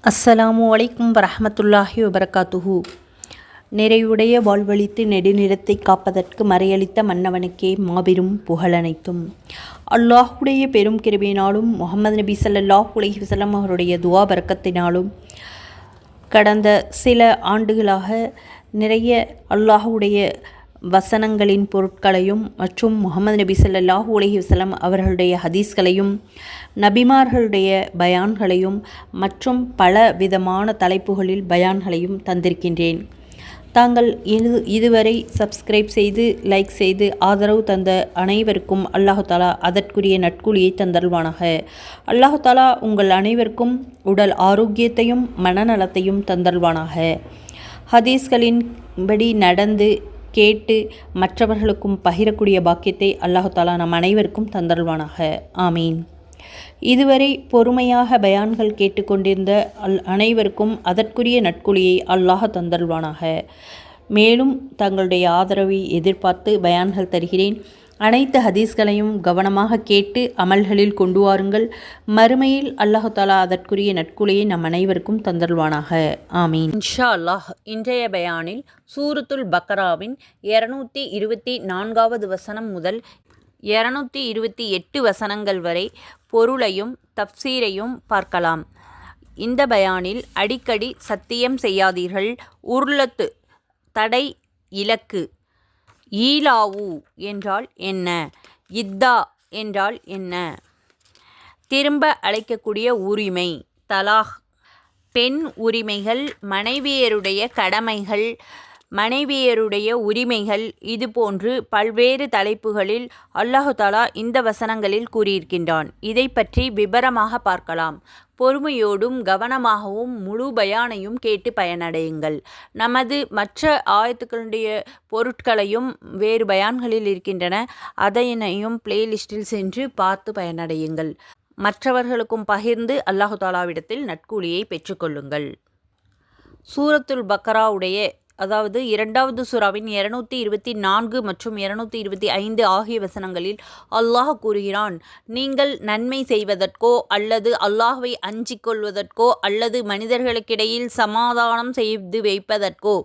அஸ்ஸலாமு அலைக்கும் வரஹ்மத்துல்லாஹி வபரகாத்துஹு. நிறைவுடைய வாழ்வழித்து நெடுநிலத்தை காப்பதற்கு மறையளித்த மன்னவனுக்கே மாபெரும் புகழனைத்தும். அல்லாஹுடைய பெரும் கிருபையினாலும் முஹம்மது நபி ஸல்லல்லாஹு அலைஹி வஸல்லம் அவருடைய துஆ பரக்கத்தினாலும் கடந்த சில ஆண்டுகளாக நிறைய அல்லாஹுடைய வசனங்களின் பொருட்களையும் மற்றும் முஹம்மது நபி ஸல்லல்லாஹு அலைஹி வஸல்லம் அவர்களுடைய ஹதீஸ்களையும் நபிமார்களுடைய பயான்களையும் மற்றும் பல விதமான தலைப்புகளில் பயான்களையும் தந்திருக்கின்றேன். தாங்கள் இதுவரை சப்ஸ்கிரைப் செய்து லைக் செய்து ஆதரவு தந்த அனைவருக்கும் அல்லாஹு தாலா அதற்குரிய நட்கூலியை தந்தருள்வானாக. அல்லாஹு தாலா உங்கள் அனைவருக்கும் உடல் ஆரோக்கியத்தையும் மனநலத்தையும் தந்தருள்வானாக. ஹதீஸ்களின்படி நடந்து கேட்டு மற்றவர்களுக்கும் பகிரக்கூடிய பாக்கியத்தை அல்லாஹு தாலா நம் அனைவருக்கும் தந்தருள்வானாக. ஆமீன். இதுவரை பொறுமையாக பயான்கள் கேட்டுக்கொண்டிருந்த அனைவருக்கும் அதற்குரிய நட்கூலியை அல்லாஹ் தந்தருள்வானாக. மேலும் தங்களுடைய ஆதரவை எதிர்பார்த்து பயான்கள் தருகிறேன். அனைத்து ஹதீஸ்களையும் கவனமாக கேட்டு அமல்களில் கொண்டு வாருங்கள். மறுமையில் அல்லாஹு தாலா அதற்குரிய நட்கூலியை நம் அனைவருக்கும் தந்தருள்வானாக. ஆமீன். இன்ஷா அல்லாஹ் இன்றைய பயானில் சூரத்துல் பக்ராவின் 224வது வசனம் முதல் 228 வசனங்கள் வரை பொருளையும் தப்சீரையும் பார்க்கலாம். இந்த பயானில் அடிக்கடி சத்தியம் செய்யாதீர்கள், உர்லத்து தடை, இலக்கு, ஈலாவு என்றால் என்ன, இத்தா என்றால் என்ன, திரும்ப அழைக்கக்கூடிய உரிமை, தலாக், பெண் உரிமைகள், மனைவியருடைய கடமைகள், மனைவியருடைய உரிமைகள், இதுபோன்று பல்வேறு தலைப்புகளில் அல்லாஹு தாலா இந்த வசனங்களில் கூறியிருக்கின்றான். இதை பற்றி விபரமாக பார்க்கலாம். பொறுமையோடும் கவனமாகவும் முழு பயானையும் கேட்டு பயனடையுங்கள். நமது மற்ற ஆயத்துக்களுடைய பொருட்களையும் வேறு பயான்களில் இருக்கின்றன, அதனையும் பிளேலிஸ்டில் சென்று பார்த்து பயனடையுங்கள். மற்றவர்களுக்கும் பகிர்ந்து அல்லாஹு தாலாவிடத்தில் நட்கூலியை பெற்றுக்கொள்ளுங்கள். சூரத்துல் பக்ராவுடைய அதாவது 2வது சூராவின் 224 மற்றும் 225 ஆகிய வசனங்களில் அல்லாஹ் கூறுகிறான், நீங்கள் நன்மை செய்வதற்கோ அல்லது அல்லாஹ்வை அஞ்சிக் கொள்வதற்கோ அல்லது மனிதர்களுக்கிடையில் சமாதானம் செய்து வைப்பதற்கோ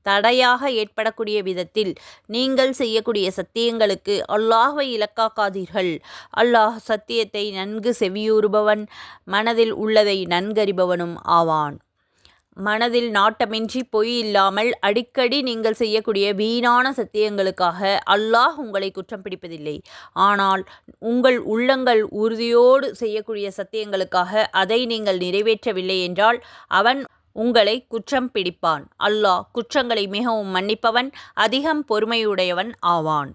தடையாக ஏற்படக்கூடிய விதத்தில் நீங்கள் செய்யக்கூடிய சத்தியங்களுக்கு அல்லாஹ்வை இலக்காக்காதீர்கள். அல்லாஹ் சத்தியத்தை நன்கு செவியூறுபவன், மனதில் உள்ளதை நன்கறிபவனும் ஆவான். மனதில் நாட்டமின்றி பொய் இல்லாமல் அடிக்கடி நீங்கள் செய்யக்கூடிய வீணான சத்தியங்களுக்காக அல்லாஹ் உங்களை குற்றம் பிடிப்பதில்லை. ஆனால் உங்கள் உள்ளங்கள் உறுதியோடு செய்யக்கூடிய சத்தியங்களுக்காக அதை நீங்கள் நிறைவேற்றவில்லை என்றால் அவன் உங்களை குற்றம் பிடிப்பான். அல்லாஹ் குற்றங்களை மிகவும் மன்னிப்பவன், அதிகம் பொறுமையுடையவன் ஆவான்.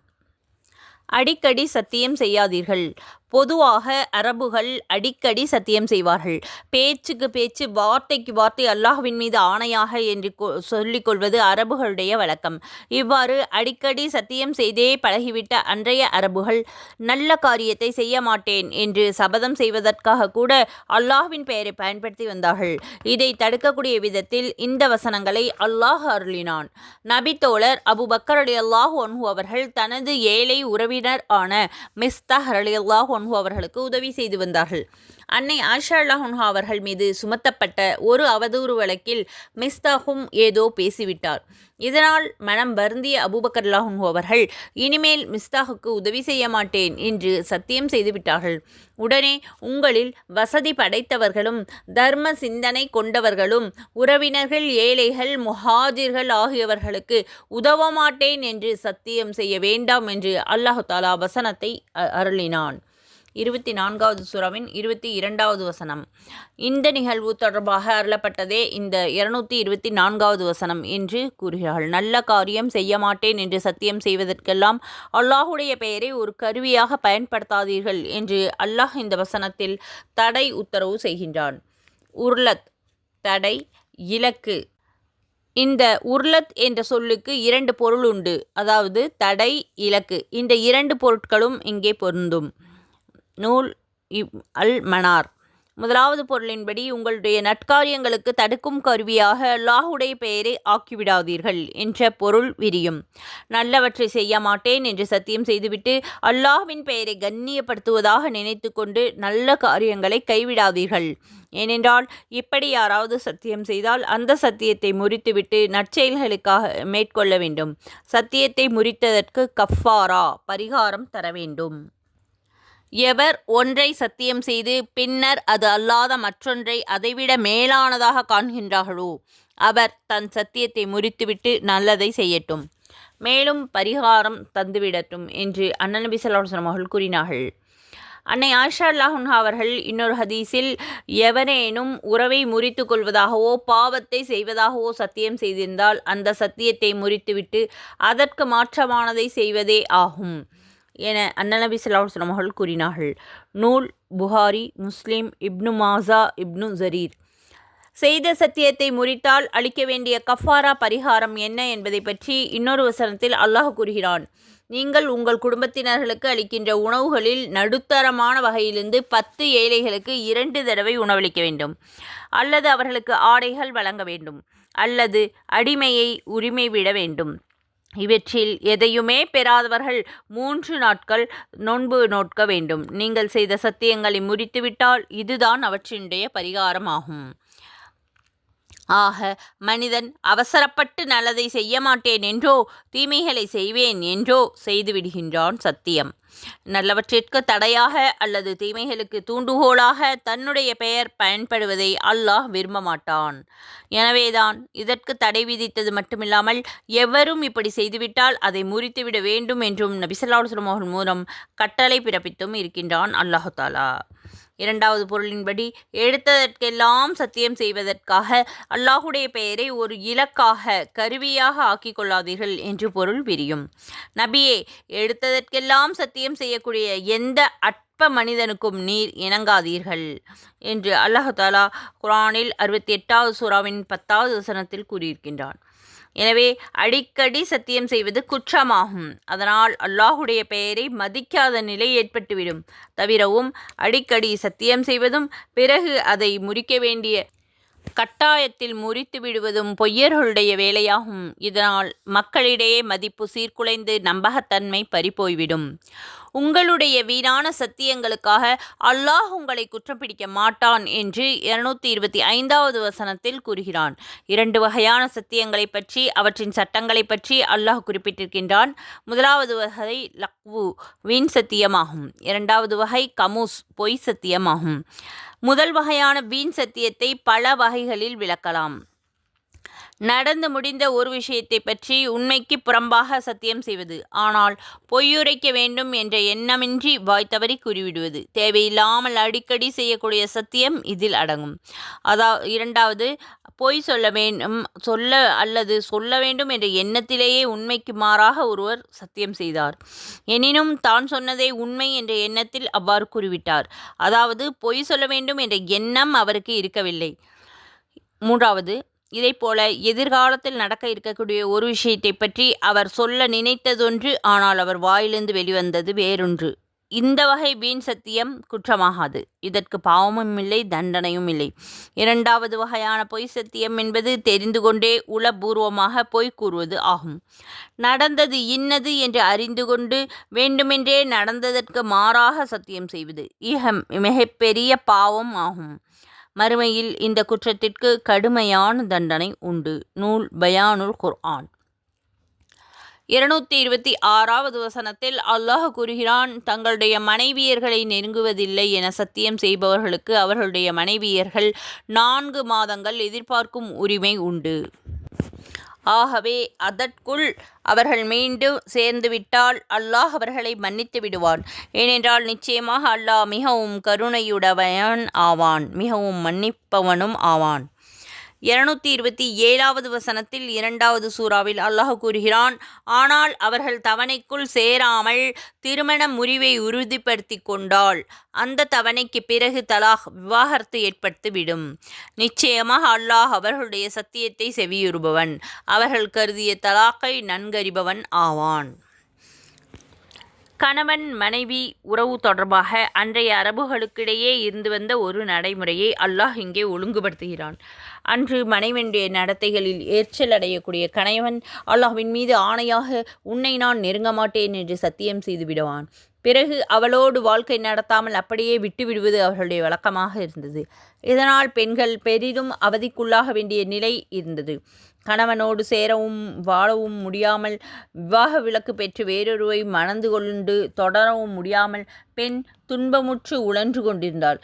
அடிக்கடி சத்தியம் செய்யாதீர்கள். பொதுவாக அரபுகள் அடிக்கடி சத்தியம் செய்வார்கள். பேச்சுக்கு பேச்சு, வார்த்தைக்கு வார்த்தை அல்லாஹ்வின் மீது ஆணையாக என்று சொல்லிக்கொள்வது அரபுகளுடைய வழக்கம். இவ்வாறு அடிக்கடி சத்தியம் செய்தே பழகிவிட்ட அன்றைய அரபுகள் நல்ல காரியத்தை செய்ய மாட்டேன் என்று சபதம் செய்வதற்காக கூட அல்லாஹ்வின் பெயரை பயன்படுத்தி வந்தார்கள். இதை தடுக்கக்கூடிய விதத்தில் இந்த வசனங்களை அல்லாஹ் அருளினான். நபி தோழர் அபு பக்கர் ரலியல்லாஹு அன்ஹு அவர்கள் தனது ஏழை உறவினர் ஆன மிஸ்தாஹ் ரலியல்லாஹு அன்ஹு அவர்களுக்கு உதவி செய்து வந்தார்கள். அன்னை ஆயிஷா ரலியல்லாஹு அன்ஹா அவர்கள் மீது சுமத்தப்பட்ட ஒரு அவதூறு வழக்கில் மிஸ்தாஹும் ஏதோ பேசிவிட்டார். இதனால் மனம் வருந்திய அபூபக்கர் ரலியல்லாஹு அன்ஹு அவர்கள் இனிமேல் மிஸ்தாஹுக்கு உதவி செய்ய மாட்டேன் என்று சத்தியம் செய்துவிட்டார்கள். உடனே உங்களில் வசதி படைத்தவர்களும் தர்ம சிந்தனை கொண்டவர்களும் உறவினர்கள், ஏழைகள், முஹாஜிர்கள் ஆகியவர்களுக்கு உதவ மாட்டேன் என்று சத்தியம் செய்ய வேண்டாம் என்று அல்லாஹு தாலா வசனத்தை அருளினான். 24வது சூராவின் 22வது வசனம். இந்த நிகழ்வு தொடர்பாக அருளப்பட்டதே இந்த 224வது வசனம் என்று கூறுகிறார்கள். நல்ல காரியம் செய்ய மாட்டேன் என்று சத்தியம் செய்வதற்கெல்லாம் அல்லாஹுடைய பெயரை ஒரு கருவியாக பயன்படுத்தாதீர்கள் என்று அல்லாஹ் இந்த வசனத்தில் தடை உத்தரவு செய்கின்றான். உர்லத் தடை, இலக்கு. இந்த உர்லத் என்ற சொல்லுக்கு 2 பொருள் உண்டு. அதாவது தடை, இலக்கு. இந்த 2 பொருட்களும் இங்கே பொருந்தும். நூல் அல் மனார் முதலாவது பொருளின்படி உங்களுடைய நற்காரியங்களுக்கு தடுக்கும் கருவியாக அல்லாஹுடைய பெயரை ஆக்கிவிடாதீர்கள் என்ற பொருள் விரியும். நல்லவற்றை செய்ய மாட்டேன் என்று சத்தியம் செய்துவிட்டு அல்லாஹ்வின் பெயரை கண்ணியப்படுத்துவதாக நினைத்து கொண்டு நல்ல காரியங்களை கைவிடாதீர்கள். ஏனென்றால் இப்படி யாராவது சத்தியம் செய்தால் அந்த சத்தியத்தை முறித்துவிட்டு நற்செயல்களுக்காக மேற்கொள்ள வேண்டும். சத்தியத்தை முறித்ததற்கு கஃபாரா பரிகாரம் தர வேண்டும். எவர் ஒன்றை சத்தியம் செய்து பின்னர் அது அல்லாத மற்றொன்றை அதைவிட மேலானதாக காண்கின்றார்களோ அவர் தன் சத்தியத்தை முறித்துவிட்டு நல்லதை செய்யட்டும், மேலும் பரிகாரம் தந்துவிடட்டும் என்று அண்ணன் நபி ஸல்லல்லாஹு அலைஹி வஸல்லம் அவர்கள் கூறினார்கள். அன்னை ஆயிஷா ரலியல்லாஹு அன்ஹா அவர்கள் இன்னொரு ஹதீஸில், எவரேனும் உறவை முறித்து கொள்வதாகவோ பாவத்தை செய்வதாகவோ சத்தியம் செய்திருந்தால் அந்த சத்தியத்தை முறித்துவிட்டு அதற்கு மாற்றமானதை செய்வதே ஆகும் என அண்ணன் நபி ஸல்லல்லாஹு அலைஹி வஸல்லம் அவர்கள் கூறினார்கள். நூல் புகாரி, முஸ்லிம், இப்னு மாஜா, இப்னு ஜரீர். செய்த சத்தியத்தை முறித்தால் அளிக்க வேண்டிய கஃபாரா பரிகாரம் என்ன என்பதை பற்றி இன்னொரு வசனத்தில் அல்லாஹ் கூறுகிறான். நீங்கள் உங்கள் குடும்பத்தினர்களுக்கு அளிக்கின்ற உணவுகளில் நடுத்தரமான வகையிலிருந்து 10 ஏழைகளுக்கு 2 தடவை உணவளிக்க வேண்டும், அல்லது அவர்களுக்கு ஆடைகள் வழங்க வேண்டும், அல்லது அடிமையை உரிமை விட வேண்டும். இவற்றில் எதையுமே பெறாதவர்கள் 3 நாட்கள் நோன்பு நோட்க வேண்டும். நீங்கள் செய்த சத்தியங்களை முறித்துவிட்டால் இதுதான் அவற்றினுடைய பரிகாரமாகும். ஆக மனிதன் அவசரப்பட்டு நல்லதை செய்ய மாட்டேன் என்றோ தீமைகளை செய்வேன் என்றோ செய்துவிடுகின்றான் சத்தியம். நல்லவற்றிற்கு தடையாக அல்லது தீமைகளுக்கு தூண்டுகோலாக தன்னுடைய பெயர் பயன்படுவதை அல்லாஹ் விரும்ப மாட்டான். எனவேதான் இதற்கு தடை விதித்தது மட்டுமில்லாமல் எவரும் இப்படி செய்துவிட்டால் அதை முறித்துவிட வேண்டும் என்றும் நபி ஸல்லல்லாஹு அலைஹி வஸல்லம் அவர்கள் மூலம் கட்டளை பிறப்பித்தும் இருக்கின்றான் அல்லாஹ் தஆலா. இரண்டாவது பொருளின்படி எடுத்ததற்கெல்லாம் சத்தியம் செய்வதற்காக அல்லாஹுடைய பெயரை ஒரு இலக்காக கருவியாக ஆக்கிக் கொள்ளாதீர்கள் என்று பொருள் விரியும். நபியே, எடுத்ததற்கெல்லாம் சத்தியம் செய்யக்கூடிய எந்த அற்ப மனிதனுக்கும் நீர் இணங்காதீர்கள் என்று அல்லாஹ் தஆலா குர்ஆனில் 68வது சூராவின் 10வது வசனத்தில் கூறியிருக்கின்றான். எனவே அடிக்கடி சத்தியம் செய்வது குற்றமாகும். அதனால் அல்லாஹுடைய பெயரை மதிக்காத நிலை ஏற்பட்டுவிடும். தவிரவும் அடிக்கடி சத்தியம் செய்வதும் பிறகு அதை முறிக்க வேண்டிய கட்டாயத்தில் முறித்து விடுவதும் பொய்யர்களுடைய வேலையாகும். இதனால் மக்களிடையே மதிப்பு சீர்குலைந்து நம்பகத்தன்மை பறிபோய்விடும். உங்களுடைய வீணான சத்தியங்களுக்காக அல்லாஹ் உங்களை குற்றம் பிடிக்க மாட்டான் என்று 225வது வசனத்தில் கூறுகிறான். 2 வகையான சத்தியங்களை பற்றி அவற்றின் சட்டங்களை பற்றி அல்லாஹ் குறிப்பிட்டிருக்கின்றான். முதலாவது வகை லக்வு வீண் சத்தியமாகும். 2வது வகை கமூஸ் பொய் சத்தியமாகும். முதல் வகையான வீண் சத்தியத்தை பல வகைகளில் விளக்கலாம். நடந்து முடிந்த ஒரு விஷயத்தை பற்றி உண்மைக்கு புறம்பாக சத்தியம் செய்வது, ஆனால் பொய்யுரைக்க வேண்டும் என்ற எண்ணமின்றி வாய் தவறி கூறிவிடுவது. தேவையில்லாமல் அடிக்கடி செய்யக்கூடிய சத்தியம் இதில் அடங்கும். இரண்டாவது, பொய் சொல்ல வேண்டும் என்ற எண்ணத்திலேயே உண்மைக்கு மாறாக ஒருவர் சத்தியம் செய்தார். எனினும் தான் சொன்னதே உண்மை என்ற எண்ணத்தில் அவ்வாறு கூறிவிட்டார். அதாவது பொய் சொல்ல வேண்டும் என்ற எண்ணம் அவருக்கு இருக்கவில்லை. மூன்றாவது, இதைப்போல எதிர்காலத்தில் நடக்க இருக்கக்கூடிய ஒரு விஷயத்தை பற்றி அவர் சொல்ல நினைத்ததொன்று, ஆனால் அவர் வாயிலிருந்து வெளிவந்தது வேறொன்று. இந்த வகை வீண் சத்தியம் குற்றமாகாது. இதற்கு பாவமும் இல்லை, தண்டனையும் இல்லை. இரண்டாவது வகையான பொய் சத்தியம் என்பது தெரிந்து கொண்டே உளபூர்வமாக பொய் கூறுவது ஆகும். நடந்தது இன்னது என்று அறிந்து கொண்டு வேண்டுமென்றே நடந்ததற்கு மாறாக சத்தியம் செய்வது மிகப்பெரிய பாவம் ஆகும். மறுமையில் இந்த குற்றத்திற்கு கடுமையான தண்டனை உண்டு. நூல் பயானுல் குர்ஆன். 226வது வசனத்தில் அல்லாஹ் கூறுகிறான், தங்களுடைய மனைவியர்களை நெருங்குவதில்லை என சத்தியம் செய்பவர்களுக்கு அவர்களுடைய மனைவியர்கள் 4 மாதங்கள் எதிர்பார்க்கும் உரிமை உண்டு. ஆகவே அதற்குள் அவர்கள் மீண்டும் சேர்ந்துவிட்டால் அல்லாஹ் அவர்களை மன்னித்து விடுவான். ஏனென்றால் நிச்சயமாக அல்லாஹ் மிகவும் கருணையுடையவன் ஆவான், மிகவும் மன்னிப்பவனும் ஆவான். 227வது வசனத்தில் 2வது சூறாவில் அல்லாஹ் கூறுகிறான், ஆனால் அவர்கள் தவணைக்குள் சேராமல் திருமண முறிவை உறுதிப்படுத்தி கொண்டால் அந்த தவணைக்கு பிறகு தலாக் விவாகரத்து ஏற்பட்டுவிடும். நிச்சயமாக அல்லாஹ் அவர்களுடைய சத்தியத்தை செவியுறுபவன், அவர்கள் கருதிய தலாக்கை நன்கறிபவன் ஆவான். கணவன் மனைவி உறவு தொடர்பாக அன்றைய அரபுகளுக்கிடையே இருந்து வந்த ஒரு நடைமுறையை அல்லாஹ் இங்கே ஒழுங்குபடுத்துகிறான். அன்று மனைவனுடைய நடத்தைகளில் எரிச்சல் அடையக்கூடிய கணவன் அல்லாஹ்வின் மீது ஆணையாக உன்னை நான் நெருங்க மாட்டேன் என்று சத்தியம் செய்து விடுவான். பிறகு அவளோடு வாழ்க்கை நடத்தாமல் அப்படியே விட்டுவிடுவது அவர்களுடைய வழக்கமாக இருந்தது. இதனால் பெண்கள் பெரிதும் அவதிக்குள்ளாக வேண்டிய நிலை இருந்தது. கணவனோடு சேரவும் வாழவும் முடியாமல் விவாக விலக்கு பெற்று வேறொருவை மணந்து கொண்டு தொடரவும் முடியாமல் பெண் துன்பமுற்று உழன்று கொண்டிருந்தாள்.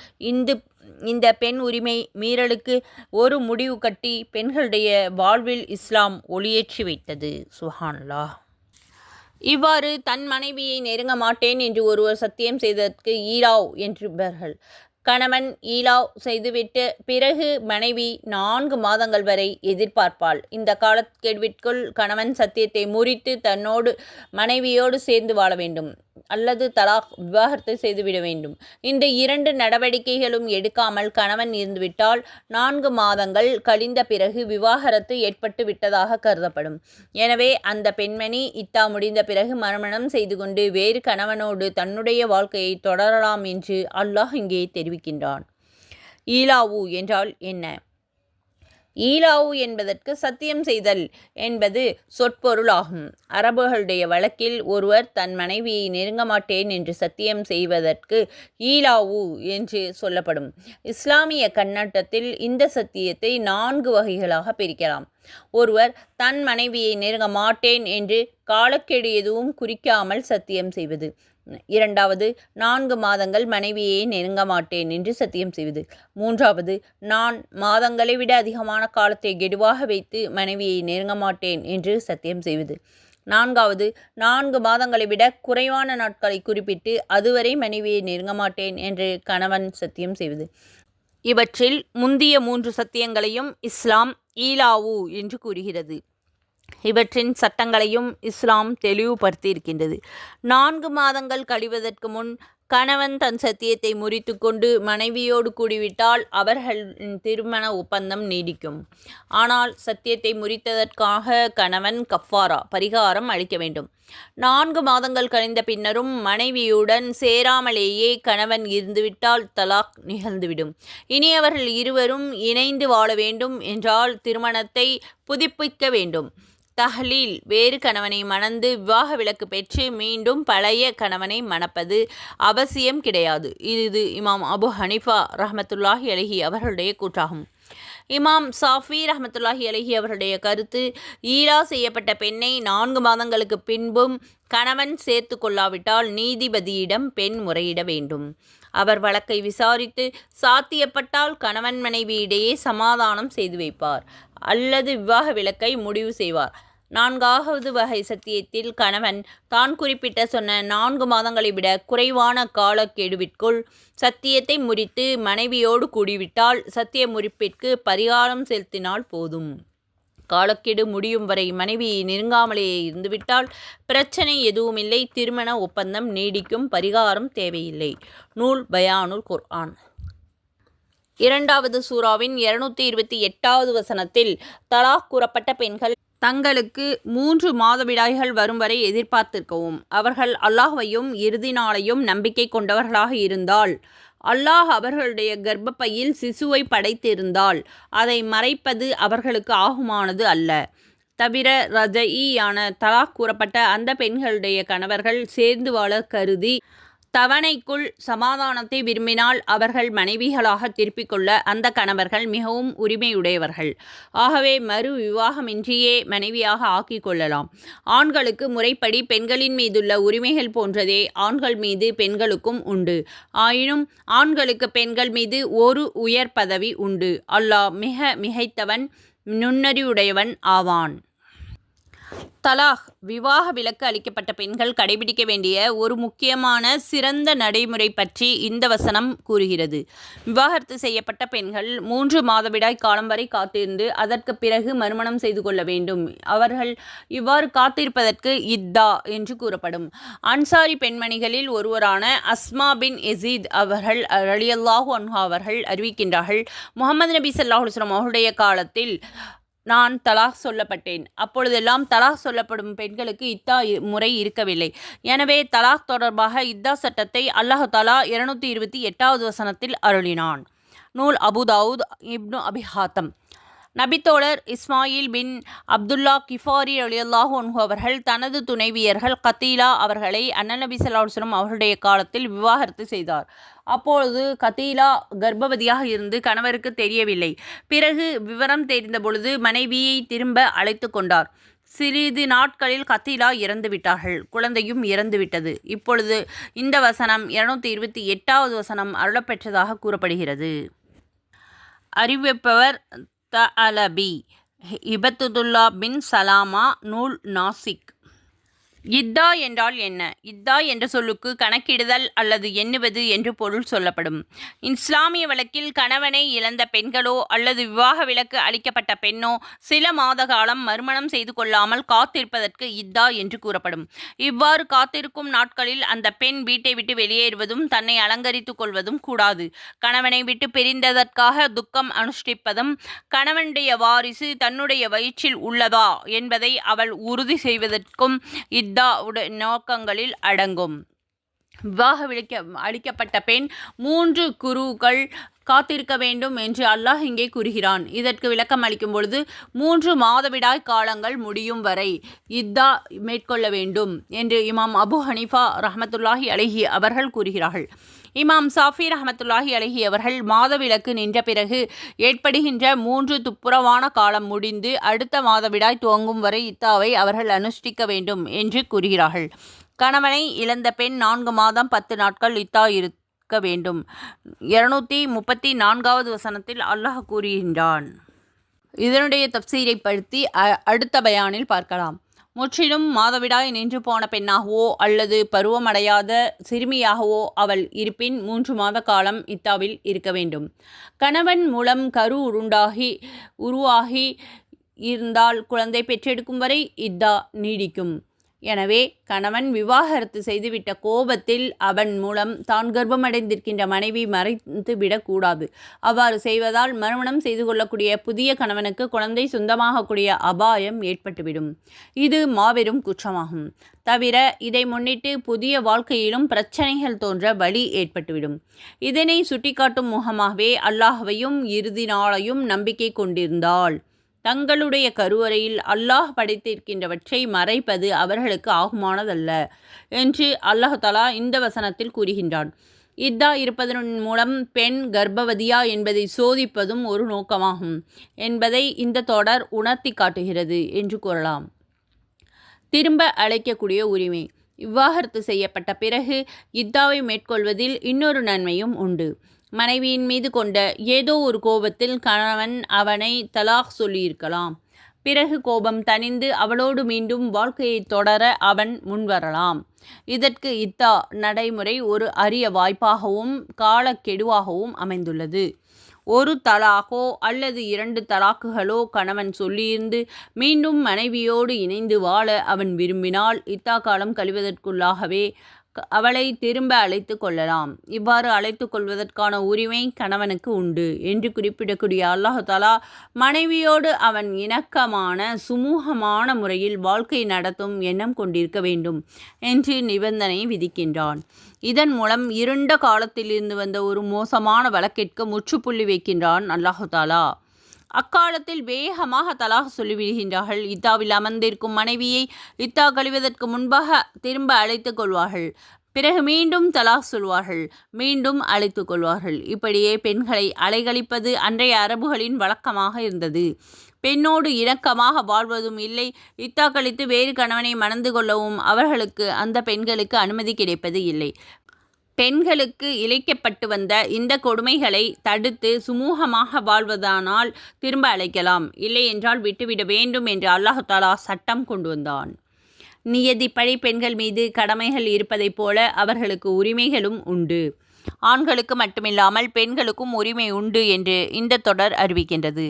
இந்த பெண் உரிமை மீறலுக்கு ஒரு முடிவு கட்டி பெண்களுடைய வாழ்வில் இஸ்லாம் ஒளியேற்றி வைத்தது. சுப்ஹானல்லாஹ். இவ்வாறு தன் மனைவியை நெருங்க மாட்டேன் என்று ஒருவர் சத்தியம் செய்ததற்கு ஈலாவ் என்பார்கள். கணவன் ஈலாவ் செய்துவிட்டு பிறகு மனைவி 4 மாதங்கள் வரை எதிர்பார்ப்பாள். இந்த காலக்கெடுவிற்குள் கணவன் சத்தியத்தை முறித்து தன்னோடு மனைவியோடு சேர்ந்து வாழ வேண்டும் அல்லது தலாக் விவாகரத்து செய்துவிட வேண்டும். இந்த 2 நடவடிக்கைகளும் எடுக்காமல் கணவன் இருந்துவிட்டால் 4 மாதங்கள் கழிந்த பிறகு விவாகரத்து ஏற்பட்டு விட்டதாக கருதப்படும். எனவே அந்த பெண்மணி இத்தா முடிந்த பிறகு மறுமணம் செய்து கொண்டு வேறு கணவனோடு தன்னுடைய வாழ்க்கையை தொடரலாம் என்று அல்லாஹ் இங்கே தெரிவிக்கின்றான். ஈலாவு என்றால் என்ன? ஈலாவு என்பதற்கு சத்தியம் செய்தல் என்பது சொற்பொருளாகும். அரபுகளுடைய வழக்கில் ஒருவர் தன் மனைவியை நெருங்க மாட்டேன் என்று சத்தியம் செய்வதற்கு ஈலாவு என்று சொல்லப்படும். இஸ்லாமிய கண்ணோட்டத்தில் இந்த சத்தியத்தை 4 வகைகளாக பிரிக்கலாம். ஒருவர் தன் மனைவியை நெருங்க மாட்டேன் என்று காலக்கெடு எதுவும் குறிக்காமல் சத்தியம் செய்வது. 2வது 4 மாதங்கள் மனைவியை நெருங்க மாட்டேன் என்று சத்தியம் செய்வது. 3வது நான் மாதங்களை விட அதிகமான காலத்தை கெடுவாக வைத்து மனைவியை நெருங்க மாட்டேன் என்று சத்தியம் செய்வது. 4வது 4 மாதங்களை விட குறைவான நாட்களை குறிப்பிட்டு அதுவரை மனைவியை நெருங்க மாட்டேன் என்று கணவன் சத்தியம் செய்வது. இவற்றில் முந்திய 3 சத்தியங்களையும் இஸ்லாம் ஈலாவு என்று கூறுகிறது. இவற்றின் சட்டங்களையும் இஸ்லாம் தெளிவுபடுத்தியிருக்கின்றது. 4 மாதங்கள் கழிவதற்கு முன் கணவன் தன் சத்தியத்தை முறித்து கொண்டு மனைவியோடு கூடிவிட்டால் அவர்களின் திருமண ஒப்பந்தம் நீடிக்கும். ஆனால் சத்தியத்தை முறித்ததற்காக கணவன் கஃபாரா பரிகாரம் அளிக்க வேண்டும். 4 மாதங்கள் கழிந்த பின்னரும் மனைவியுடன் சேராமலேயே கணவன் இருந்துவிட்டால் தலாக் நிகழ்ந்துவிடும். இனி அவர்கள் இருவரும் இணைந்து வாழ வேண்டும் என்றால் திருமணத்தை புதுப்பிக்க வேண்டும். தஹ்லீல் வேறு கணவனை மணந்து விவாக விலக்கு பெற்று மீண்டும் பழைய கணவனை மணப்பது அவசியம் கிடையாது. இது இமாம் அபு ஹனீஃபா ரஹ்மத்துல்லாஹி அலைஹி அவர்களுடைய கூற்றாகும். இமாம் சாஃபி ரஹ்மத்துல்லாஹி அலைஹி அவர்களுடைய கருத்து, ஈலா செய்யப்பட்ட பெண்ணை 4 மாதங்களுக்கு பின்பும் கணவன் சேர்த்து கொள்ளாவிட்டால் நீதிபதியிடம் பெண் முறையிட வேண்டும். அவர் வழக்கை விசாரித்து சாத்தியப்பட்டால் கணவன் மனைவியிடையே சமாதானம் செய்து வைப்பார் அல்லது விவாக விலக்கை முடிவு செய்வார். 4வது வகை சத்தியத்தில் கணவன் தான் குறிப்பிட்ட சொன்ன 4 மாதங்களை விட குறைவான காலக்கெடுவிற்குள் சத்தியத்தை முறித்து மனைவியோடு கூடிவிட்டால் சத்திய முறிப்பிற்கு பரிகாரம் செலுத்தினால் போதும். காலக்கெடு முடியும் வரை மனைவியை நெருங்காமலேயே இருந்துவிட்டால் பிரச்சனை எதுவுமில்லை, திருமண ஒப்பந்தம் நீடிக்கும், பரிகாரம் தேவையில்லை. நூல் பயானுல் குர்ஆன் 2வது சூராவின் 228வது வசனத்தில் தலாக் கூறப்பட்ட பெண்கள் தங்களுக்கு 3 மாதவிடாய்கள் வரும் வரை எதிர்பார்த்திருக்கவும், அவர்கள் அல்லாஹ்வையும் இறுதி நாளையும் நம்பிக்கை கொண்டவர்களாக இருந்தால், அல்லாஹ் அவர்களுடைய கர்ப்பப்பையில் சிசுவை படைத்திருந்தால் அதை மறைப்பது அவர்களுக்கு ஆகுமானது அல்ல. தவிர ரஜஈயான தலாக் கூறப்பட்ட அந்த பெண்களுடைய கணவர்கள் சேர்ந்து வாழ கருதி தவணைக்குள் சமாதானத்தை விரும்பினால் அவர்கள் மனைவிகளாக திருப்பிக் கொள்ள அந்த கணவர்கள் மிகவும் உரிமையுடையவர்கள். ஆகவே மறு விவாகமின்றியே மனைவியாக ஆக்கிக் கொள்ளலாம். ஆண்களுக்கு முறைப்படி பெண்களின் மீதுள்ள உரிமைகள் போன்றதே ஆண்கள் மீது பெண்களுக்கும் உண்டு. ஆயினும் ஆண்களுக்கு பெண்கள் மீது ஒரு உயர் பதவி உண்டு. அல்லாஹ் மிக மிகைத்தவன், நுண்ணறிவுடையவன் ஆவான். தலாக் விவாக விலக்கு அளிக்கப்பட்ட பெண்கள் கடைபிடிக்க வேண்டிய ஒரு முக்கியமான சிறந்த நடைமுறை பற்றி இந்த வசனம் கூறுகிறது. விவாகரத்து செய்யப்பட்ட பெண்கள் 3 மாதவிடாய் காலம் வரை காத்திருந்து அதற்கு பிறகு மறுமணம் செய்து கொள்ள வேண்டும். அவர்கள் இவ்வாறு காத்திருப்பதற்கு இத்தா என்று கூறப்படும். அன்சாரி பெண்மணிகளில் ஒருவரான அஸ்மா பின் யசீத் அவர்கள் ரலியல்லாஹு அன்ஹா அவர்கள் அறிவிக்கின்றார்கள், முஹம்மது நபி ஸல்லல்லாஹு அலைஹி வஸல்லம் அவருடைய காலத்தில் நான் தலாக் சொல்லப்பட்டேன். அப்பொழுதெல்லாம் தலாக் சொல்லப்படும் பெண்களுக்கு இத்தா முறை இருக்கவில்லை. எனவே தலாக் தொடர்பாக இத்தா சட்டத்தை அல்லாஹ் தஆலா 228வது வசனத்தில் அருளினான். நூல் அபு தாவூத் இப்னு அபி ஹாத்தம். நபித்தோழர் இஸ்மாயில் பின் அப்துல்லா கிஃபாரி ரலியல்லாஹு அன்ஹு அவர்கள் தனது துணைவியர்கள் கத்தீலா அவர்களை அண்ணல் நபி ஸல்லல்லாஹு அலைஹி வஸல்லம் அவர்களுடைய காலத்தில் விவாகரத்து செய்தார். அப்பொழுது கத்தீலா கர்ப்பவதியாக இருந்து கணவருக்கு தெரியவில்லை. பிறகு விவரம் தெரிந்த பொழுது மனைவியை திரும்ப அழைத்து கொண்டார். சிறிது நாட்களில் கத்தீலா இறந்து விட்டார்கள். குழந்தையும் இறந்துவிட்டது. இப்பொழுது இந்த வசனம் 228வது வசனம் அருளப்பெற்றதாக கூறப்படுகிறது. அறிவிப்பவர் தஅலபி இபத்துல்லா பின் சலாமா. நூல் நாசிக். இத்தா என்றால் என்ன? இத்தா என்ற சொல்லுக்கு கணக்கிடுதல் அல்லது எண்ணுவது என்று பொருள் சொல்லப்படும். இஸ்லாமிய வழக்கில் கணவனை இழந்த பெண்களோ அல்லது விவாக விலக்கு அளிக்கப்பட்ட பெண்ணோ சில மாத காலம் மறுமணம் செய்து கொள்ளாமல் காத்திருப்பதற்கு இத்தா என்று கூறப்படும். இவ்வாறு காத்திருக்கும் நாட்களில் அந்த பெண் வீட்டை விட்டு வெளியேறுவதும் தன்னை அலங்கரித்துக் கொள்வதும் கூடாது. கணவனை விட்டு பிரிந்ததற்காக துக்கம் அனுஷ்டிப்பதும் கணவனுடைய வாரிசு தன்னுடைய வயிற்றில் உள்ளதா என்பதை அவள் உறுதி செய்வதற்கும் இத்தா நோக்கங்களில் அடங்கும். விவாக அளிக்கப்பட்ட பெண் 3 குருக்கள் காத்திருக்க வேண்டும் என்று அல்லாஹ் இங்கே கூறுகிறான். இதற்கு விளக்கம் அளிக்கும் பொழுது 3 மாதவிடாய் காலங்கள் முடியும் வரை இத்தா மேற்கொள்ள வேண்டும் என்று இமாம் அபு ஹனீஃபா ரஹ்மத்துல்லாஹி அலைஹி அவர்கள் கூறுகிறார்கள். இமாம் சாஃபி ரஹ்மத்துல்லாஹி அலைஹி அவர்கள் மாதவிலக்கு நின்ற பிறகு ஏற்படுகின்ற 3 துப்புரவான காலம் முடிந்து அடுத்த மாதவிடாய் துவங்கும் வரை இத்தாவை அவர்கள் அனுஷ்டிக்க வேண்டும் என்று கூறுகிறார்கள். கணவனை இழந்த பெண் 4 மாதம் 10 நாட்கள் இத்தா இருக்க வேண்டும். 234வது வசனத்தில் அல்லாஹ் கூறுகின்றான். இதனுடைய தப்சீரை படுத்தி அடுத்த பயானில் பார்க்கலாம். முற்றிலும் மாதவிடாய் நின்று போன பெண்ணாகவோ அல்லது பருவமடையாத சிறுமியாகவோ அவள் இருப்பின் 3 மாத காலம் இத்தாவில் இருக்க வேண்டும். கணவன் மூலம் கரு உருவாகி இருந்தால் குழந்தை பெற்றெடுக்கும் வரை இத்தா நீடிக்கும். எனவே கணவன் விவாகரத்து செய்துவிட்ட கோபத்தில் அவன் மூலம் தான் கர்ப்பமடைந்திருக்கின்ற மனைவி மறைத்து விடக்கூடாது. அவ்வாறு செய்வதால் மறுமணம் செய்து கொள்ளக்கூடிய புதிய கணவனுக்கு குழந்தை சொந்தமாகக்கூடிய அபாயம் ஏற்பட்டுவிடும். இது மாபெரும் குற்றமாகும். தவிர இதை முன்னிட்டு புதிய வாழ்க்கையிலும் பிரச்சனைகள் தோன்ற வழி ஏற்பட்டுவிடும். இதனை சுட்டிக்காட்டும் முகமாகவே அல்லாஹ்வையும் இறுதி நாளையும் நம்பிக்கை கொண்டிருந்தால் தங்களுடைய கருவறையில் அல்லாஹ் படைத்திருக்கின்றவற்றை மறைப்பது அவர்களுக்கு ஆகுமானதல்ல என்று அல்லாஹ் தஆலா இந்த வசனத்தில் கூறுகின்றான். இத்தா இருப்பதன் மூலம் பெண் கர்ப்பவதியா என்பதை சோதிப்பதும் ஒரு நோக்கமாகும் என்பதை இந்த தொடர் உணர்த்தி காட்டுகிறது என்று கூறலாம். திரும்ப அழைக்கக்கூடிய உரிமை. விவாகரத்து செய்யப்பட்ட பிறகு இத்தாவை மேற்கொள்வதில் இன்னொரு நன்மையும் உண்டு. மனைவியின் மீது கொண்ட ஏதோ ஒரு கோபத்தில் கணவன் அவனை தலாக் சொல்லியிருக்கலாம். பிறகு கோபம் தணிந்து அவளோடு மீண்டும் வாழ்க்கையை தொடர அவன் முன்வரலாம். இதற்கு இத்தா நடைமுறை ஒரு அரிய வாய்ப்பாகவும் காலக்கெடுவாகவும் அமைந்துள்ளது. ஒரு தலாக்கோ அல்லது 2 தலாக்குகளோ கணவன் சொல்லியிருந்து மீண்டும் மனைவியோடு இணைந்து வாழ அவன் விரும்பினால் இத்தா காலம் கழிவதற்குள்ளாகவே அவளை திரும்ப அழைத்து கொள்ளலாம். இவ்வாறு அழைத்து கொள்வதற்கான உரிமை கணவனுக்கு உண்டு என்று குறிப்பிடக்கூடிய அல்லாஹ் தஆலா மனைவியோடு அவன் இணக்கமான சுமூகமான முறையில் வாழ்க்கை நடத்தும் எண்ணம் கொண்டிருக்க வேண்டும் என்று நிபந்தனை விதிக்கின்றான். இதன் மூலம் இருண்ட காலத்திலிருந்து வந்த ஒரு மோசமான வழக்கிற்கு முற்றுப்புள்ளி வைக்கின்றான் அல்லாஹ் தஆலா. அக்காலத்தில் வேகமாக தலாக் சொல்லிவிடுகின்றார்கள். இத்தாவில் அமர்ந்திருக்கும் மனைவியை இத்தா கழிவதற்கு முன்பாக திரும்ப அழைத்து கொள்வார்கள். பிறகு மீண்டும் தலாக் சொல்வார்கள், மீண்டும் அழைத்து கொள்வார்கள். இப்படியே பெண்களை அலைகழிப்பது அன்றைய அரபுகளின் வழக்கமாக இருந்தது. பெண்ணோடு இணக்கமாக வாழ்வதும் இல்லை, இத்தா கழித்து வேறு கணவனை மணந்து கொள்ளவும் அவர்களுக்கு அந்த பெண்களுக்கு அனுமதி கிடைப்பது இல்லை. பெண்களுக்கு இழைக்கப்பட்டு வந்த இந்த கொடுமைகளை தடுத்து சுமூகமாக வாழ்வதானால் திரும்ப அழைக்கலாம், இல்லை என்றால் விட்டுவிட வேண்டும் என்று அல்லாஹ் தஆலா சட்டம் கொண்டு வந்தான். நியதிப்படி பெண்கள் மீது கடமைகள் இருப்பதைப் போல அவர்களுக்கு உரிமைகளும் உண்டு. ஆண்களுக்கு மட்டுமில்லாமல் பெண்களுக்கும் உரிமை உண்டு என்று இந்த தொடர் அறிவிக்கின்றது.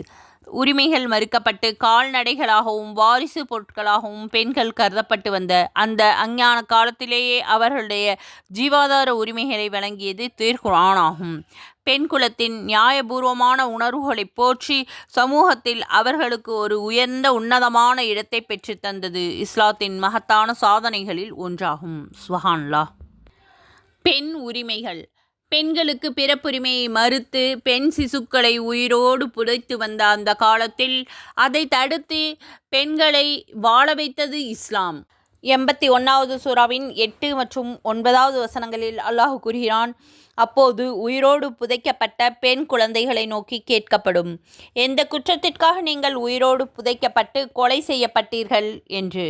உரிமைகள் மறுக்கப்பட்டு கால்நடைகளாகவும் வாரிசு பொருட்களாகவும் பெண்கள் கருதப்பட்டு வந்த அந்த அஞ்ஞான காலத்திலேயே அவர்களுடைய ஜீவாதார உரிமைகளை வழங்கியது திருக்குர்ஆன் ஆகும். பெண் குலத்தின் நியாயபூர்வமான உணர்வுகளை போற்றி சமூகத்தில் அவர்களுக்கு ஒரு உயர்ந்த உன்னதமான இடத்தை பெற்று தந்தது இஸ்லாத்தின் மகத்தான சாதனைகளில் ஒன்றாகும். சுப்ஹானல்லாஹ். பெண் உரிமைகள். பெண்களுக்கு பிறப்புரிமையை மறுத்து பெண் சிசுக்களை உயிரோடு புதைத்து வந்த அந்த காலத்தில் அதை தடுத்து பெண்களை வாழ வைத்தது இஸ்லாம். 81வது சூராவின் 8 மற்றும் 9வது வசனங்களில் அல்லாஹ் கூறுகிறான், அப்போது உயிரோடு புதைக்கப்பட்ட பெண் குழந்தைகளை நோக்கி கேட்கப்படும், எந்த குற்றத்திற்காக நீங்கள் உயிரோடு புதைக்கப்பட்டு கொலை செய்யப்பட்டீர்கள் என்று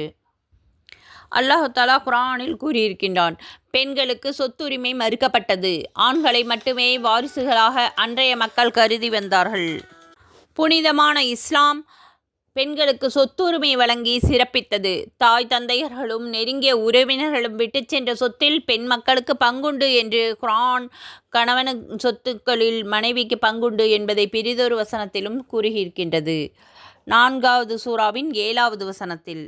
அல்லாஹ் தஆலா குர்ஆனில் கூறியிருக்கின்றான். பெண்களுக்கு சொத்துரிமை மறுக்கப்பட்டது. ஆண்களை மட்டுமே வாரிசுகளாக அன்றைய மக்கள் கருதி வந்தார்கள். புனிதமான இஸ்லாம் பெண்களுக்கு சொத்துரிமை வழங்கி சிறப்பித்தது. தாய் தந்தையர்களும் நெருங்கிய உறவினர்களும் விட்டு சென்ற சொத்தில் பெண் மக்களுக்கு பங்குண்டு என்று குர்ஆன் கணவன் சொத்துக்களில் மனைவிக்கு பங்குண்டு என்பதை பிறிதொரு வசனத்திலும் கூறியிருக்கின்றது. 4வது சூராவின் 7வது வசனத்தில்,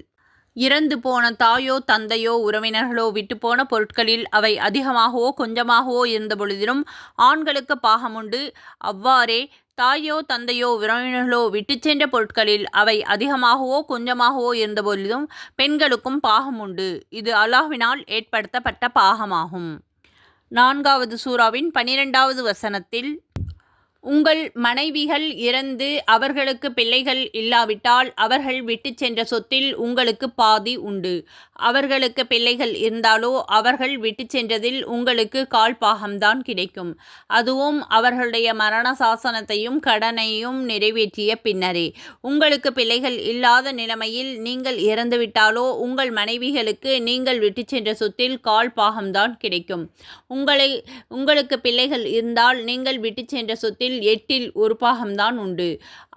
இறந்து போன தாயோ தந்தையோ உறவினர்களோ விட்டு போன பொருட்களில் அவை அதிகமாகவோ கொஞ்சமாகவோ இருந்த பொழுதிலும் ஆண்களுக்கு பாகமுண்டு. அவ்வாறே தாயோ தந்தையோ உறவினர்களோ விட்டு சென்ற பொருட்களில் அவை அதிகமாகவோ கொஞ்சமாகவோ இருந்த பொழுதும் பெண்களுக்கும் பாகம் உண்டு. இது அல்லாஹ்வினால் ஏற்படுத்தப்பட்ட பாகமாகும். 4வது சூராவின் 12வது வசனத்தில், உங்கள் மனைவிகள் இறந்து அவர்களுக்கு பிள்ளைகள் இல்லாவிட்டால் அவர்கள் விட்டு சென்ற சொத்தில் உங்களுக்கு பாதி உண்டு. அவர்களுக்கு பிள்ளைகள் இருந்தாலோ அவர்கள் விட்டு சென்றதில் உங்களுக்கு கால் பாகம்தான் கிடைக்கும். அதுவும் அவர்களுடைய மரண சாசனத்தையும் கடனையும் நிறைவேற்றிய பின்னரே. உங்களுக்கு பிள்ளைகள் இல்லாத நிலைமையில் நீங்கள் இறந்துவிட்டாலோ உங்கள் மனைவிகளுக்கு நீங்கள் விட்டு சென்ற சொத்தில் கால் பாகம்தான் கிடைக்கும். உங்களுக்கு பிள்ளைகள் இருந்தால் நீங்கள் விட்டு சென்ற சொத்தில் 8ல் 1 பாகம்தான் உண்டு.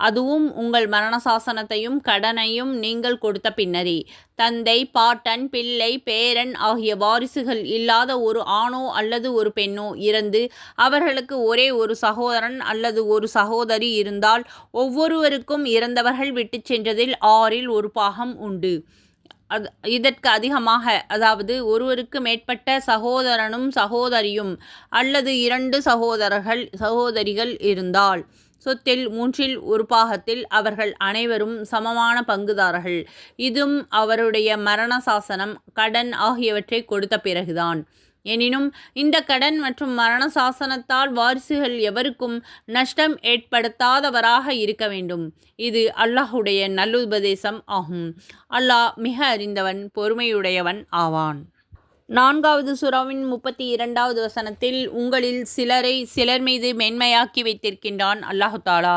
அதுவும் உங்கள் மரண சாசனத்தையும் கடனையும் நீங்கள் கொடுத்த பின்னரே. தந்தை, பாட்டன், பிள்ளை, பேரன் ஆகிய வாரிசுகள் இல்லாத ஒரு ஆணோ அல்லது ஒரு பெண்ணோ இறந்து அவர்களுக்கு ஒரே ஒரு சகோதரன் அல்லது ஒரு சகோதரி இருந்தால் ஒவ்வொருவருக்கும் இறந்தவர்கள் விட்டு சென்றதில் 6ல் 1 பாகம் உண்டு. இதற்கு அதிகமாக, அதாவது ஒருவருக்கு மேற்பட்ட சகோதரனும் சகோதரியும் அல்லது 2 சகோதரிகள் இருந்தால் சொத்தில் 3ல் 1 பாகத்தில் அவர்கள் அனைவரும் சமமான பங்குதாரர்கள். இதுவும் அவருடைய மரண சாசனம், கடன் ஆகியவற்றை கொடுத்த பிறகுதான். எனினும் இந்த கடன் மற்றும் மரண சாசனத்தால் வாரிசுகள் எவருக்கும் நஷ்டம் ஏற்படுத்தாதவராக இருக்க வேண்டும். இது அல்லாஹுடைய நல்லுபதேசம் ஆகும். அல்லாஹ் மிக அறிந்தவன், பொறுமையுடையவன் ஆவான். 4வது சூராவின் 32வது வசனத்தில், உங்களில் சிலரை சிலர் மீது மென்மையாக்கி வைத்திருக்கின்றான் அல்லாஹ் தஆலா.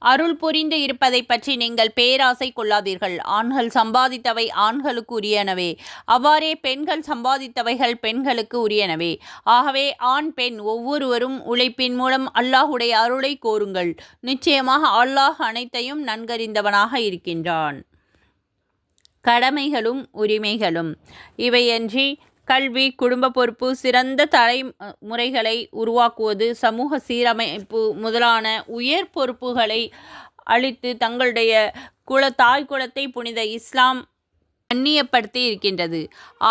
அருள் புரிந்து இருப்பதை பற்றி நீங்கள் பேராசை கொள்ளாதீர்கள். ஆண்கள் சம்பாதித்தவை ஆண்களுக்கு உரியனவே, அவ்வாறே பெண்கள் சம்பாதித்தவைகள் பெண்களுக்கு உரியனவே. ஆகவே ஆண் பெண் ஒவ்வொருவரும் உழைப்பின் மூலம் அல்லாஹுடைய அருளை கோருங்கள். நிச்சயமாக அல்லாஹ் அனைத்தையும் நன்கறிந்தவனாக இருக்கின்றான். கடமைகளும் உரிமைகளும். இவையன்றி கல்வி, குடும்ப பொறுப்பு, சிறந்த தலைமுறைகளை உருவாக்குவது, சமூக சீரமைப்பு முதலான உயர் பொறுப்புகளை அளித்து தங்களுடைய தாய் குலத்தை புனித இஸ்லாம் கண்ணியப்படுத்தி இருக்கின்றது.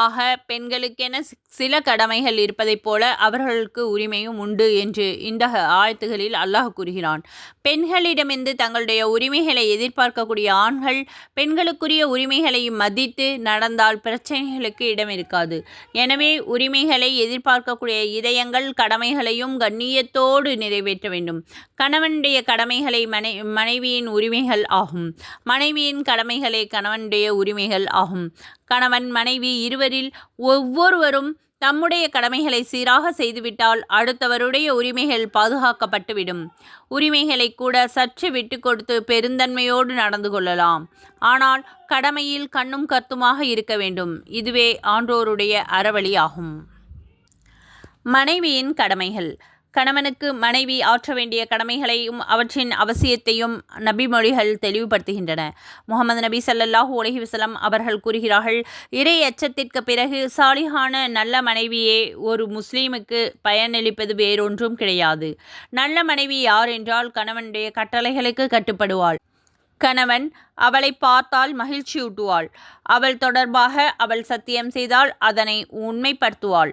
ஆக பெண்களுக்கென சில கடமைகள் இருப்பதைப் போல அவர்களுக்கு உரிமையும் உண்டு என்று இந்த ஆயத்துகளில் அல்லாஹ் கூறுகிறான். பெண்களிடமிருந்து தங்களுடைய உரிமைகளை எதிர்பார்க்கக்கூடிய ஆண்கள் பெண்களுக்குரிய உரிமைகளையும் மதித்து நடந்தால் பிரச்சனைகளுக்கு இடம் இருக்காது. எனவே உரிமைகளை எதிர்பார்க்கக்கூடிய இதயங்கள் கடமைகளையும் கண்ணியத்தோடு நிறைவேற்ற வேண்டும். கணவனுடைய கடமைகளை மனைவியின் உரிமைகள் ஆகும். மனைவியின் கடமைகளே கணவனுடைய உரிமைகள் ஆகும். கணவன் மனைவி இருவரில் ஒவ்வொருவரும் தம்முடைய கடமைகளை சீராக செய்துவிட்டால் அடுத்தவருடைய உரிமைகள் பாதுகாக்கப்பட்டுவிடும். உரிமைகளை கூட சற்று விட்டு கொடுத்து பெருந்தன்மையோடு நடந்து கொள்ளலாம். ஆனால் கடமையில் கண்ணும் கருத்துமாக இருக்க வேண்டும். இதுவே ஆன்றோருடைய அறவழி ஆகும். மனைவியின் கடமைகள். கணவனுக்கு மனைவி ஆற்ற வேண்டிய கடமைகளையும் அவற்றின் அவசியத்தையும் நபிமொழிகள் தெளிவுபடுத்துகின்றன. முகமது நபி ஸல்லல்லாஹு அலைஹி வஸல்லம் அவர்கள் கூறுகிறார்கள், இறை அச்சத்திற்கு பிறகு சாலிஹான நல்ல மனைவியே ஒரு முஸ்லீமுக்கு பயனளிப்பது வேறொன்றும் கிடையாது. நல்ல மனைவி யார் என்றால் கணவனுடைய கட்டளைகளுக்கு கட்டுப்படுவாள். கணவன் அவளை பார்த்தால் மகிழ்ச்சியூட்டுவாள். அவள் தொடர்பாக அவள் சத்தியம் செய்தால் அதனை உண்மைப்படுத்துவாள்.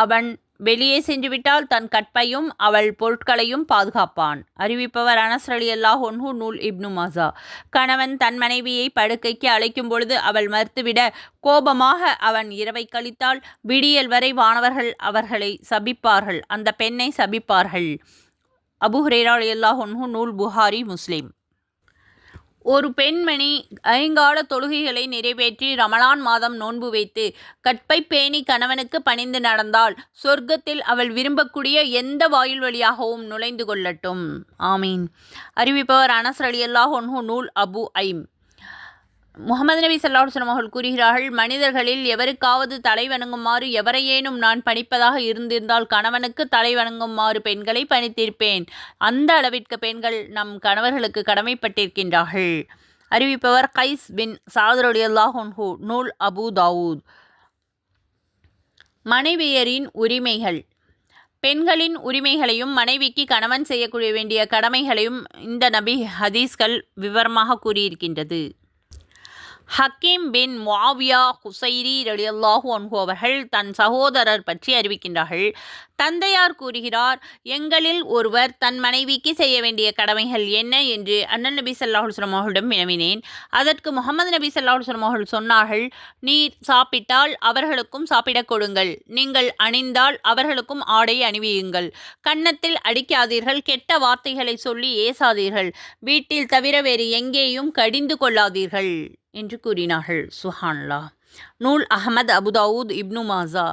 அவன் வெளியே சென்றுவிட்டால் தன் கற்பையும் அவள் பொருட்களையும் பாதுகாப்பான். அறிவிப்பவர் அனஸ் ரலியல்லாஹு அன்ஹு, நூல் இப்னு மாஜா. கணவன் தன் மனைவியை படுக்கைக்கு அழைக்கும் பொழுது அவள் மறுத்துவிட கோபமாக அவன் இரவை கழித்தால் விடியல் வரை வானவர்கள் அவர்களை சபிப்பார்கள், அந்த பெண்ணை சபிப்பார்கள். அபூ ஹுரைரா ரலியல்லாஹு அன்ஹு, நூல் புகாரி, முஸ்லிம். ஒரு பெண்மணி ஐங்கால தொழுகைகளை நிறைவேற்றி ரமலான் மாதம் நோன்பு வைத்து கற்பை பேணி கணவனுக்கு பணிந்து நடந்தால் சொர்க்கத்தில் அவள் விரும்பக்கூடிய எந்த வாயில் வழியாகவும் நுழைந்து கொள்ளட்டும். ஆமீன். அறிவிப்பவர் அனஸ் ரலியல்லாஹு அன்ஹு, நூல் அபு ஐம். முகமது நபி ஸல்லல்லாஹு அலைஹி வஸல்லம் அவர்கள் கூறுகிறார்கள், மனிதர்களில் எவருக்காவது தலை வணங்குமாறு எவரையேனும் நான் பணிப்பதாக இருந்திருந்தால் கணவனுக்கு தலை வணங்குமாறு பெண்களை பணித்திருப்பேன். அந்த அளவிற்கு பெண்கள் நம் கணவர்களுக்கு கடமைப்பட்டிருக்கின்றார்கள். அறிவிப்பவர் கைஸ் பின் சாத் ரலியல்லாஹு அன்ஹு, நூல் அபு தாவூத். மனைவியரின் உரிமைகள். பெண்களின் உரிமைகளையும் மனைவிக்கு கணவன் செய்யக்கூடிய வேண்டிய கடமைகளையும் இந்த நபி ஹதீஸ்கள் விவரமாக கூறியிருக்கின்றது. ஹக்கீம் பின் முஆவியா குசைரி ரலியல்லாஹு அன்ஹு அவர்கள் தன் சகோதரர் பற்றி அறிவிக்கின்றார்கள். தந்தையார் கூறுகிறார், எங்களில் ஒருவர் தன் மனைவிக்கு செய்ய வேண்டிய கடமைகள் என்ன என்று அண்ணன் நபி ஸல்லல்லாஹு அலைஹி வஸல்லம் அவர்களிடம் வினவினேன். அதற்கு முகமது நபி ஸல்லல்லாஹு அலைஹி வஸல்லம் அவர்கள் சொன்னார்கள், நீர் சாப்பிட்டால் அவர்களுக்கும் சாப்பிடக் கொடுங்கள், நீங்கள் அணிந்தால் அவர்களுக்கும் ஆடை அணிவியுங்கள், கன்னத்தில் அடிக்காதீர்கள், கெட்ட வார்த்தைகளை சொல்லி ஏசாதீர்கள், வீட்டில் தவிர வேறு எங்கேயும் கடிந்து கொள்ளாதீர்கள் என்று கூறினார்கள். சுப்ஹானல்லாஹ். நூல் அஹ்மத், அபு தாவூத், இப்னு மாஜா.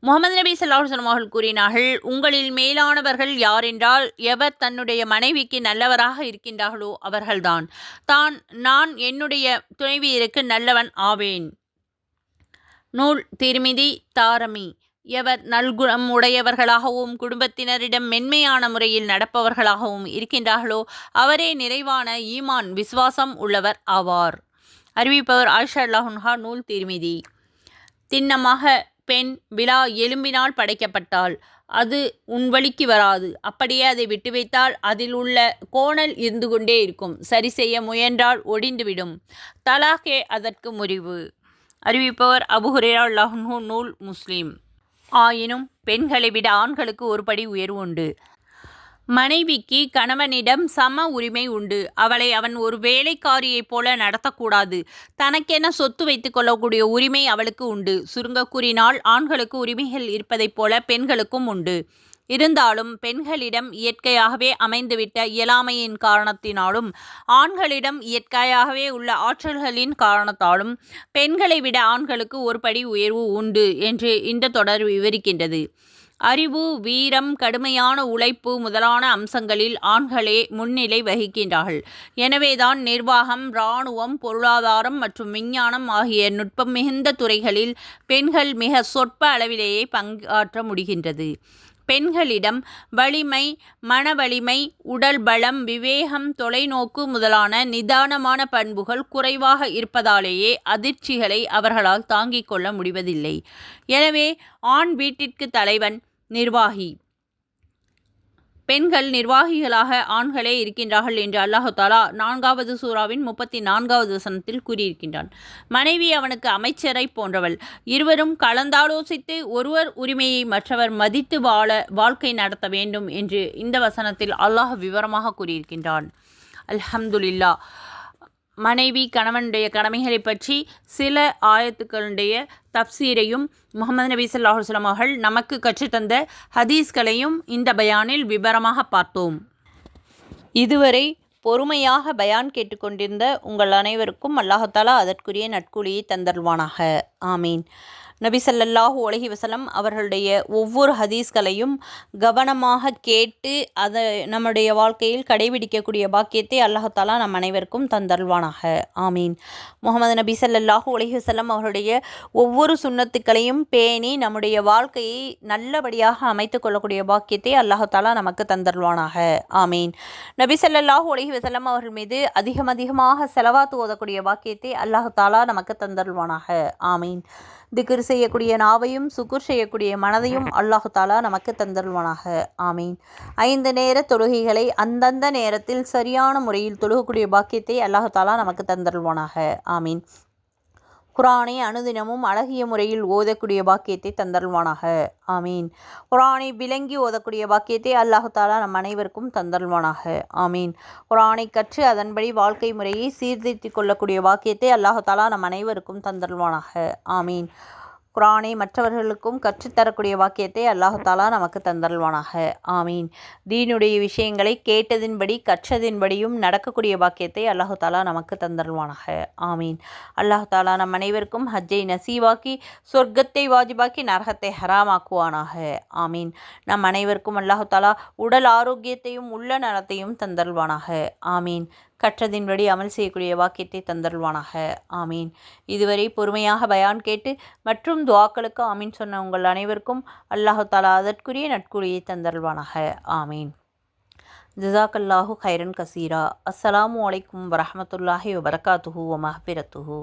முகமது நபி ஸல்லல்லாஹு அலைஹி வஸல்லம் அவர்கள் கூறினார்கள், உங்களில் மேலானவர்கள் யாரென்றால் எவர் தன்னுடைய மனைவிக்கு நல்லவராக இருக்கின்றார்களோ அவர்கள்தான். நான் என்னுடைய துணைவியருக்கு நல்லவன் ஆவேன். நூல் திர்மிதி, தாரமி. எவர் நல்குணம் உடையவர்களாகவும் குடும்பத்தினரிடம் மென்மையான முறையில் நடப்பவர்களாகவும் இருக்கின்றார்களோ அவரே நிறைவான ஈமான் விசுவாசம் உள்ளவர் ஆவார். அறிவிப்பவர் ஆயிஷா ரலியல்லாஹு அன்ஹா, நூல் திர்மிதி. திண்ணமாக பெண் விலா எலும்பினால் படைக்கப்பட்டால் அது உன் வழிக்கு வராது. அப்படியே அதை விட்டு வைத்தால் அதில் உள்ள கோணல் இருந்து கொண்டே இருக்கும். சரி செய்ய முயன்றால் ஒடிந்துவிடும். தலாகே அதற்கு முறிவு. அறிவிப்பவர் அபூ ஹுரைரா ரலியல்லாஹு அன்ஹு, நூல் முஸ்லிம். ஆயினும் பெண்களை விட ஆண்களுக்கு ஒரு படி உயர்வு உண்டு. மனைவிக்கு கணவனிடம் சம உரிமை உண்டு. அவளை அவன் ஒரு வேலைக்காரியைப் போல நடத்தக்கூடாது. தனக்கென சொத்து வைத்துக் கொள்ளக்கூடிய உரிமை அவளுக்கு உண்டு. சுருங்க கூறினால் ஆண்களுக்கு உரிமைகள் இருப்பதைப் போல பெண்களுக்கும் உண்டு. இருந்தாலும் பெண்களிடம் இயற்கையாகவே அமைந்துவிட்ட இயலாமையின் காரணத்தினாலும் ஆண்களிடம் இயற்கையாகவே உள்ள ஆற்றல்களின் காரணத்தாலும் பெண்களை விட ஆண்களுக்கு ஒரு படி உயர்வு உண்டு என்று இந்த தொடர் விவரிக்கின்றது. அறிவு, வீரம், கடுமையான உழைப்பு முதலான அம்சங்களில் ஆண்களே முன்னிலை வகிக்கின்றார்கள். எனவேதான் நிர்வாகம், இராணுவம், பொருளாதாரம் மற்றும் விஞ்ஞானம் ஆகிய நுட்பம் மிகுந்த துறைகளில் பெண்கள் மிக சொற்ப அளவிலேயே பங்காற்ற முடிகின்றது. பெண்களிடம் வலிமை, மன வலிமை, உடல் பலம், விவேகம், தொலைநோக்கு முதலான நிதானமான பண்புகள் குறைவாக இருப்பதாலேயே அதிர்ச்சிகளை அவர்களால் தாங்கிக் கொள்ள முடிவதில்லை. எனவே ஆண் வீட்டிற்கு தலைவன், நிர்வாகி. பெண்கள் நிர்வாகிகளாக ஆண்களே இருக்கின்றார்கள் என்று அல்லாஹு தஆலா 4வது சூராவின் 34வது வசனத்தில் கூறியிருக்கின்றான். மனைவி அவனுக்கு அமைச்சரை போன்றவள். இருவரும் கலந்தாலோசித்து ஒருவர் உரிமையை மற்றவர் மதித்து வாழ்க்கை நடத்த வேண்டும் என்று இந்த வசனத்தில் அல்லாஹ் விவரமாக கூறியிருக்கின்றான். அல்ஹம்துலில்லாஹ். மனைவி கணவனுடைய கடமைகளை பற்றி சில ஆயத்துக்களுடைய தப்சீரையும் முகமது நபி ஸல்லல்லாஹு அலைஹி வஸல்லம் அவர்கள் நமக்கு கற்றுத்தந்த ஹதீஸ்களையும் இந்த பயானில் விவரமாக பார்த்தோம். இதுவரை பொறுமையாக பயான் கேட்டுக்கொண்டிருந்த உங்கள் அனைவருக்கும் அல்லாஹ் தஆலா அதற்குரிய நற்கூலியை தந்தருள்வானாக. ஆமீன். நபி ஸல்லல்லாஹு அலைஹி வஸல்லம் அவர்களுடைய ஒவ்வொரு ஹதீஸ்களையும் கவனமாக கேட்டு அதை நம்முடைய வாழ்க்கையில் கடைபிடிக்கக்கூடிய பாக்கியத்தை அல்லாஹ் தஆலா நம் அனைவருக்கும் தந்தருள்வானாக. ஆமீன். முஹம்மது நபி ஸல்லல்லாஹு அலைஹி வஸல்லம் அவர்களுடைய ஒவ்வொரு சுன்னத்துக்களையும் பேணி நம்முடைய வாழ்க்கையை நல்லபடியாக அமைத்து கொள்ளக்கூடிய பாக்கியத்தை அல்லாஹ் தஆலா நமக்கு தந்தருள்வானாக. ஆமீன். நபி ஸல்லல்லாஹு அலைஹி வஸல்லம் அவர்கள் மீது அதிகமாக ஸலவாத் ஓதக்கூடிய பாக்கியத்தை அல்லாஹ் தஆலா நமக்கு தந்தருள்வானாக. ஆமீன். திக்ர் செய்யக்கூடிய நாவையும் சுக்குர் செய்யக்கூடிய மனதையும் அல்லாஹ் தஆலா நமக்கு தந்தருள்வானாக. ஆமீன். 5 நேர தொழுகைகளை அந்தந்த நேரத்தில் சரியான முறையில் தொழுகக்கூடிய பாக்கியத்தை அல்லாஹ் தஆலா நமக்கு தந்தருள்வானாக. ஆமீன். குர்ஆனை அனுதினமும் அழகிய முறையில் ஓதக்கூடிய பாக்கியத்தை தந்தருள்வானாக. ஆமீன். குர்ஆனை விளங்கி ஓதக்கூடிய பாக்கியத்தை அல்லாஹ் தஆலா நம் அனைவருக்கும் தந்தருள்வானாக. ஆமீன். குர்ஆனை கற்று அதன்படி வாழ்க்கை முறையை சீர்திருத்திக் கொள்ளக்கூடிய பாக்கியத்தை அல்லாஹ் தஆலா நம் அனைவருக்கும் தந்தருள்வானாக. ஆமீன். குர்ஆனை மற்றவர்களுக்கும் கற்றுத்தரக்கூடிய வாக்கியத்தை அல்லாஹ் தஆலா நமக்கு தந்தருள்வானாக. ஆமீன். தீனுடைய விஷயங்களை கேட்டதின்படி கற்றதின்படியும் நடக்கக்கூடிய பாக்கியத்தை அல்லாஹ் தஆலா நமக்கு தந்தருள்வானாக. ஆமீன். அல்லாஹ் தஆலா நம் அனைவருக்கும் ஹஜ்ஜை நசீவாக்கி சொர்க்கத்தை வாஜிபாக்கி நரகத்தை ஹராமாக்குவானாக. ஆமீன். நம் அனைவருக்கும் அல்லாஹ் தஆலா உடல் ஆரோக்கியத்தையும் உள்ள நலத்தையும் தந்தருள்வானாக. ஆமீன். கற்றதின்படி அமல் செய்யக்கூடிய வாக்கியத்தை தந்தருள்வானாக. ஆமீன். இதுவரை பொறுமையாக பயான் கேட்டு மற்றும் துஆக்களுக்கு ஆமீன் சொன்ன உங்கள் அனைவருக்கும் அல்லாஹ் தஆலா அதற்குரிய நட்கூலியை தந்தருள்வானாக. ஆமீன். ஜஸாக்கல்லாஹு கைரன் கசீரா. அஸ்ஸலாமு அலைக்கும் வரஹ்மத்துல்லாஹி வபரகாத்துஹு வ மஹ்பிரத்துஹு.